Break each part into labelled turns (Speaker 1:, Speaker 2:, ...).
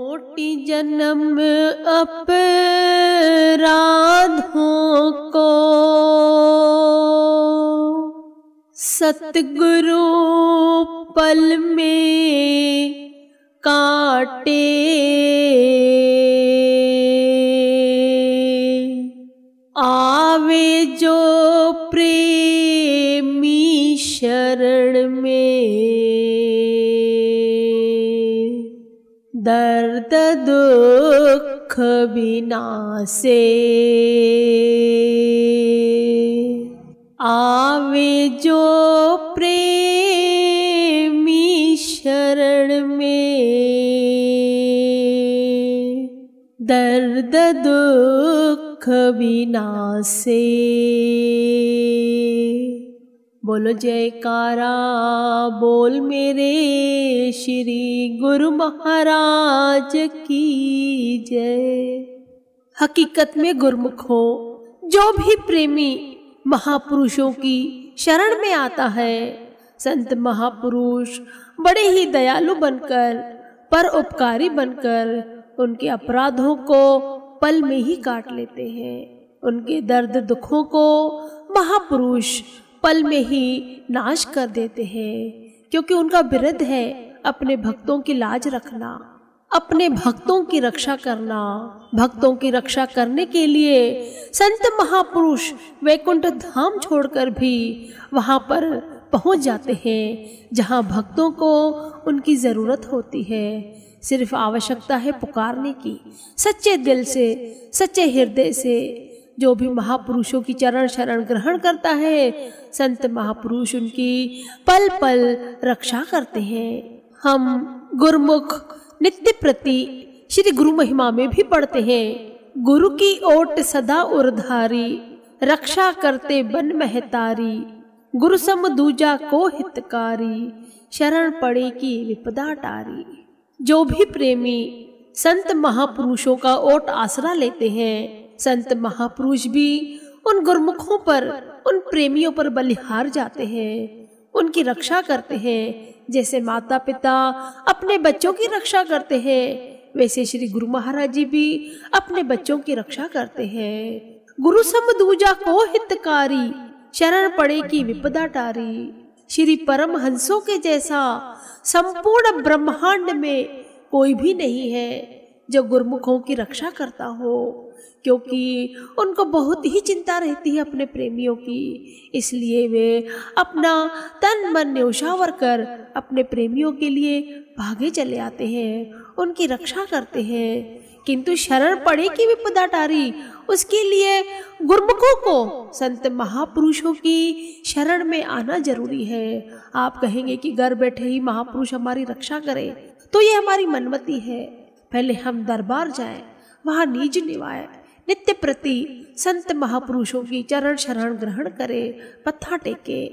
Speaker 1: कोटि जन्म अपराधों को सतगुरु पल में काटे। आवे जो प्रेमी शरण में दर्द दुख विनाशे। आवे जो प्रेमी शरण में दर्द दुख विनाशे। बोलो जयकारा बोल मेरे श्री गुरु महाराज की जय। हकीकत में गुरमुख हो जो भी प्रेमी महापुरुषों की शरण में आता है, संत महापुरुष बड़े ही दयालु बनकर, परोपकारी बनकर उनके अपराधों को पल में ही काट लेते हैं। उनके दर्द दुखों को महापुरुष पल में ही नाश कर देते हैं, क्योंकि उनका बिरध है अपने भक्तों की लाज रखना, अपने भक्तों की रक्षा करना। भक्तों की रक्षा करने के लिए संत महापुरुष वैकुंठ धाम छोड़कर भी वहां पर पहुंच जाते हैं जहां भक्तों को उनकी जरूरत होती है। सिर्फ आवश्यकता है पुकारने की, सच्चे दिल से, सच्चे हृदय से। जो भी महापुरुषों की चरण शरण ग्रहण करता है, संत महापुरुष उनकी पल पल रक्षा करते हैं। हम गुरुमुख नित्य प्रति श्री गुरु महिमा में भी पढ़ते हैं, गुरु की ओट सदा उरधारी, रक्षा करते बन महतारी, गुरु सम दूजा को हितकारी, शरण पड़े की विपदा टारी। जो भी प्रेमी संत महापुरुषों का ओट आसरा लेते हैं, संत महापुरुष भी उन गुरमुखों पर, उन प्रेमियों पर बलिहार जाते हैं, उनकी रक्षा करते हैं। जैसे माता पिता अपने बच्चों की रक्षा करते हैं, वैसे श्री गुरु महाराज जी भी अपने बच्चों की रक्षा करते हैं। गुरु सम दूजा को हितकारी, शरण पड़े की विपदा टारी। श्री परमहंसों के जैसा संपूर्ण ब्रह्मांड में कोई भी नहीं है जो गुरुमुखों की रक्षा करता हो, क्योंकि उनको बहुत ही चिंता रहती है अपने प्रेमियों की। इसलिए वे अपना तन मन न्यौछावर कर अपने प्रेमियों के लिए भागे चले आते हैं, उनकी रक्षा करते हैं। किंतु शरण पड़े की विपदा टारी, उसके लिए गुरुमुखों को संत महापुरुषों की शरण में आना जरूरी है। आप कहेंगे कि घर बैठे ही महापुरुष हमारी रक्षा करें, तो ये हमारी मनमति है। पहले हम दरबार जाएं, वहाँ नीज निवाए, नित्य प्रति संत महापुरुषों की चरण शरण ग्रहण करें, मत्था टेके।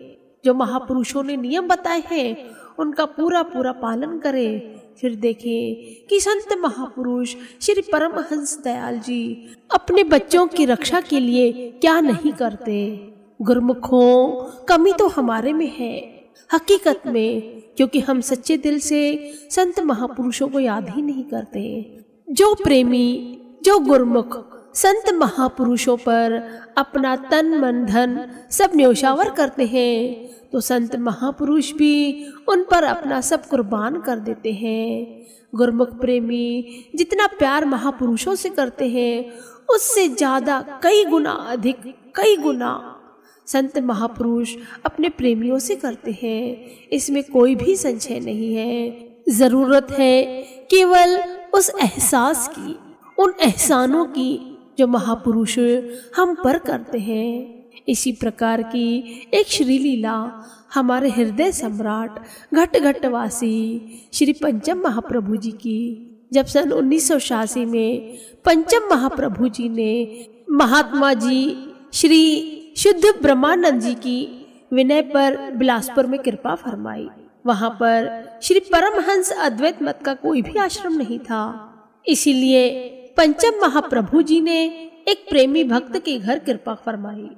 Speaker 1: जो महापुरुषों ने नियम बताए हैं उनका पूरा पूरा पालन करें। फिर देखें कि संत महापुरुष श्री परमहंस दयाल जी अपने बच्चों की रक्षा के लिए क्या नहीं करते। गुरुमुखों, कमी तो हमारे में है हकीकत में, क्योंकि हम सच्चे दिल से संत महापुरुषों को याद ही नहीं करते। जो प्रेमी, जो गुरुमुख संत महापुरुषों पर अपना तन मन धन सब न्यौछावर करते हैं, तो संत महापुरुष भी उन पर अपना सब कुर्बान कर देते हैं। गुरुमुख प्रेमी जितना प्यार महापुरुषों से करते हैं, उससे ज्यादा कई गुना अधिक, कई गुना संत महापुरुष अपने प्रेमियों से करते हैं। इसमें कोई भी संशय नहीं है। जरूरत है केवल उस एहसास की, उन एहसानों की जो महापुरुष हम पर करते हैं। इसी प्रकार की एक श्री लीला हमारे हृदय सम्राट घट घटवासी श्री पंचम महाप्रभु जी की। जब सन 1986 में पंचम महाप्रभु जी ने महात्मा जी श्री शुद्ध ब्रह्मानंद जी की विनय पर बिलासपुर में कृपा फरमाई, वहां पर श्री परमहंस अद्वैत मत का कोई भी आश्रम नहीं था। इसीलिए पंचम महाप्रभु जी ने एक प्रेमी भक्त के घर कृपा फरमाई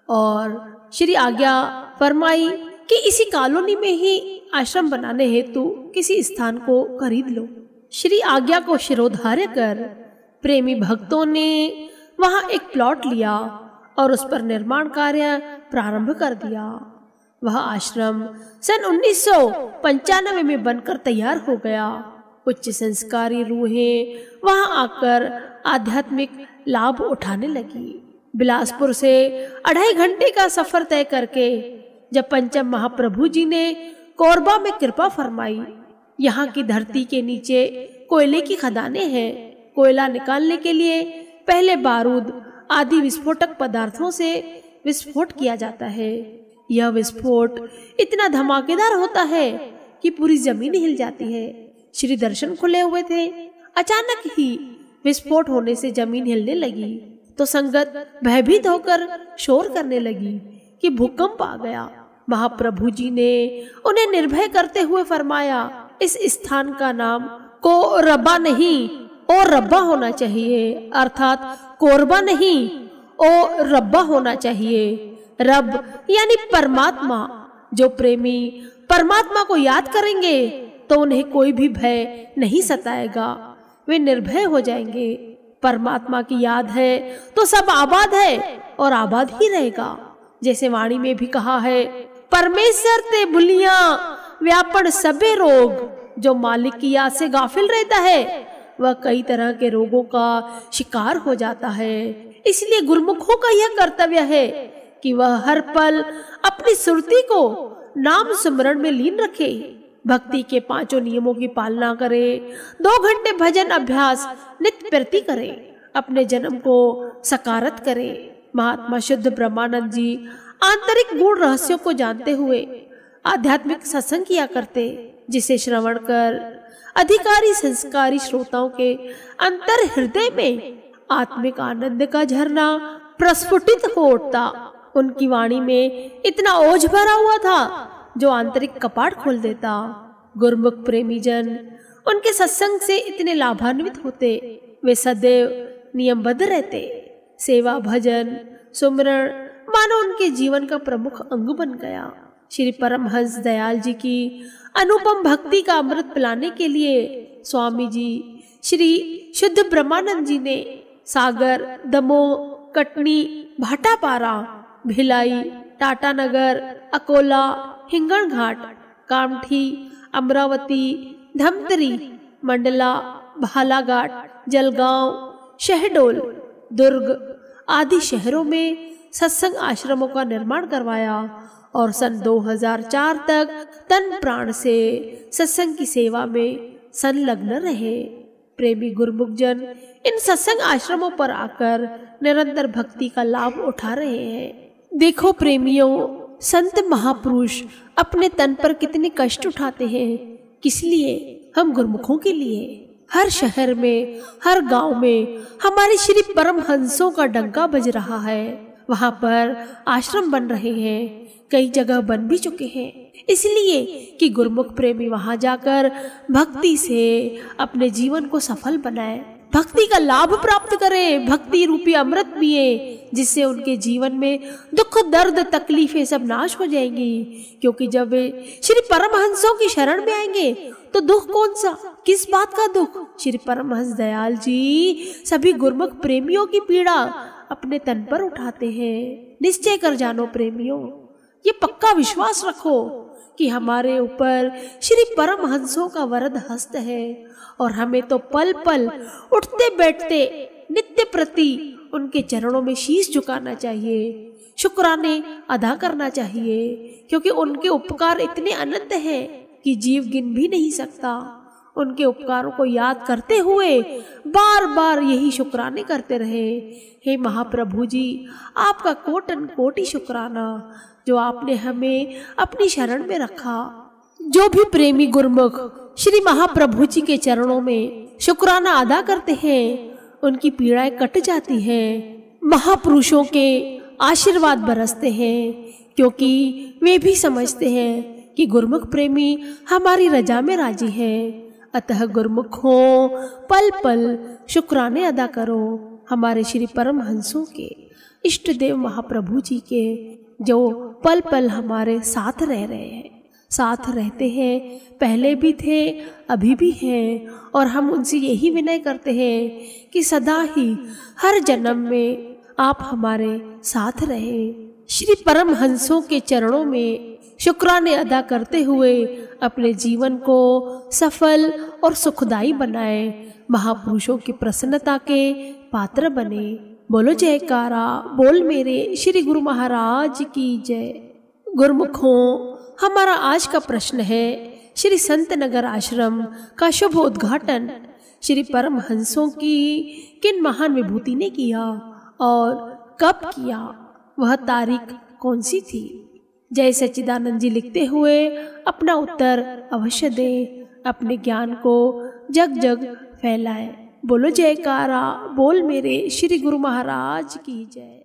Speaker 1: और श्री आज्ञा फरमाई कि इसी कॉलोनी में ही आश्रम बनाने हेतु किसी स्थान को खरीद लो। श्री आज्ञा को शिरोधार्य कर प्रेमी भक्तों ने वहां एक प्लॉट लिया और उस पर निर्माण कार्य प्रारंभ कर दिया। वह आश्रम सन 1995 में बनकर तैयार हो गया। उच्च संस्कारी रूहें वहां आकर आध्यात्मिक लाभ उठाने लगी। बिलासपुर से 2.5 घंटे का सफर तय करके जब पंचम महाप्रभु जी ने कोरबा में कृपा फरमाई, यहाँ की धरती के नीचे कोयले की खदानें हैं। कोयला निकालने के लिए पहले बारूद आदि विस्फोटक पदार्थों से विस्फोट किया जाता है। यह विस्फोट इतना धमाकेदार होता है कि पूरी जमीन हिल जाती है। श्री दर्शन खुले हुए थे, अचानक ही विस्फोट होने से जमीन हिलने लगी तो संगत भयभीत होकर शोर करने लगी कि भूकंप आ गया। महाप्रभु जी ने उन्हें निर्भय करते हुए फरमाया, इस स्थान का नाम कोरबा नहीं ओ रब्बा होना चाहिए, अर्थात कोरबा नहीं ओ रब्बा होना चाहिए। रब यानी परमात्मा। जो प्रेमी परमात्मा को याद करेंगे तो उन्हें कोई भी भय नहीं सताएगा, वे निर्भय हो जाएंगे। परमात्मा की याद है तो सब आबाद है और आबाद ही रहेगा। जैसे वाणी में भी कहा है, परमेश्वर ते भुलिया व्यापन सबे रोग। जो मालिक की याद से गाफिल रहता है वह कई तरह के रोगों का शिकार हो जाता है। इसलिए गुरुमुखों का यह कर्तव्य है कि वह हर पल अपनी सुरती को नाम स्मरण में लीन रखे, भक्ति के 5 नियमों की पालना करे, 2 घंटे भजन अभ्यास नित्य प्रति करे, अपने जन्म को सकारत करे। महात्मा शुद्ध ब्रह्मानंद जी आंतरिक गुण रहस्यों को जानते हुए आध्यात्मिक सत्संग किया करते, जिसे श्रवण कर अधिकारी संस्कारी श्रोताओं के अंतर हृदय में आत्मिक आनंद का झरना प्रस्फुटित हो उठता। उनकी वाणी में इतना ओझ भरा हुआ था जो आंतरिक कपाट खोल देता। गुरुमुख प्रेमी जन उनके सत्संग से इतने लाभान्वित होते, वे सदैव नियमबद्ध रहते। सेवा भजन सुमरण मानो उनके जीवन का प्रमुख अंग बन गया। श्री परमहंस दयाल जी की अनुपम भक्ति का अमृत पिलाने के लिए स्वामी जी श्री शुद्ध ब्रह्मानंद जी ने सागर, दमोह, कटनी, भाटापारा, भिलाई, टाटानगर, अकोला, हिंगणघाट, कामठी, अमरावती, धमतरी, मंडला, भालाघाट, जलगांव, शहडोल, दुर्ग आदि शहरों में सत्संग आश्रमों का निर्माण करवाया और सन 2004 तक तन प्राण से सत्संग की सेवा में संलग्न रहे। प्रेमी गुरुमुख जन इन सत्संग आश्रमों पर आकर निरंतर भक्ति का लाभ उठा रहे हैं। देखो प्रेमियों, संत महापुरुष अपने तन पर कितने कष्ट उठाते हैं। किस लिए? हम गुरुमुखों के लिए। हर शहर में, हर गांव में हमारे श्री परमहंसों का डंका बज रहा है। वहां पर आश्रम बन रहे हैं, कई जगह बन भी चुके हैं, इसलिए कि गुरुमुख प्रेमी वहां जाकर भक्ति से अपने जीवन को सफल बनाए, भक्ति का लाभ प्राप्त करें, भक्ति रूपी अमृत पिए, जिससे उनके जीवन में दुख दर्द तकलीफें सब नाश हो जाएंगी। क्योंकि जब वे श्री परमहंसों की शरण में आएंगे तो दुख कौन सा, किस बात का दुख? श्री परमहंस दयाल जी सभी गुरुमुख प्रेमियों की पीड़ा अपने तन पर उठाते हैं। निश्चय कर जानो प्रेमियों, ये पक्का विश्वास रखो कि हमारे ऊपर श्री परमहंसों का वरद हस्त है और हमें तो पल पल उठते बैठते नित्य प्रति उनके चरणों में शीश झुकाना चाहिए, शुक्राने अदा करना चाहिए, क्योंकि उनके उपकार इतने अनंत हैं कि जीव गिन भी नहीं सकता। उनके उपकारों को याद करते हुए बार बार यही शुक्राने करते रहे। हे महाप्रभु जी, आपका कोटन कोटि शुक्राना जो आपने हमें अपनी शरण में रखा। जो भी प्रेमी गुरुमुख श्री महाप्रभु जी के चरणों में शुक्राना अदा करते हैं उनकी पीड़ाएं कट जाती हैं, महापुरुषों के आशीर्वाद बरसते हैं, क्योंकि वे भी समझते हैं कि गुरुमुख प्रेमी हमारी रजा में राजी हैं। अतः गुरुमुखों, पल पल शुक्राने अदा करो हमारे श्री परमहंसों के, इष्ट देव महाप्रभु जी के, जो पल पल हमारे साथ रह रहे हैं। साथ रहते हैं, पहले भी थे, अभी भी हैं, और हम उनसे यही विनय करते हैं कि सदा ही हर जन्म में आप हमारे साथ रहे। श्री परमहंसों के चरणों में शुक्राने अदा करते हुए अपने जीवन को सफल और सुखदायी बनाए, महापुरुषों की प्रसन्नता के पात्र बने। बोलो जयकारा बोल मेरे श्री गुरु महाराज की जय। गुरुमुखों, हमारा आज का प्रश्न है, श्री संत नगर आश्रम का शुभ उद्घाटन श्री परमहंसों की किन महान विभूति ने किया और कब किया, वह तारीख कौन सी थी? जय सच्चिदानंद जी लिखते हुए अपना उत्तर अवश्य दें, अपने ज्ञान को जग जग फैलाएं। बोलो जयकारा बोल मेरे श्री गुरु महाराज की जय।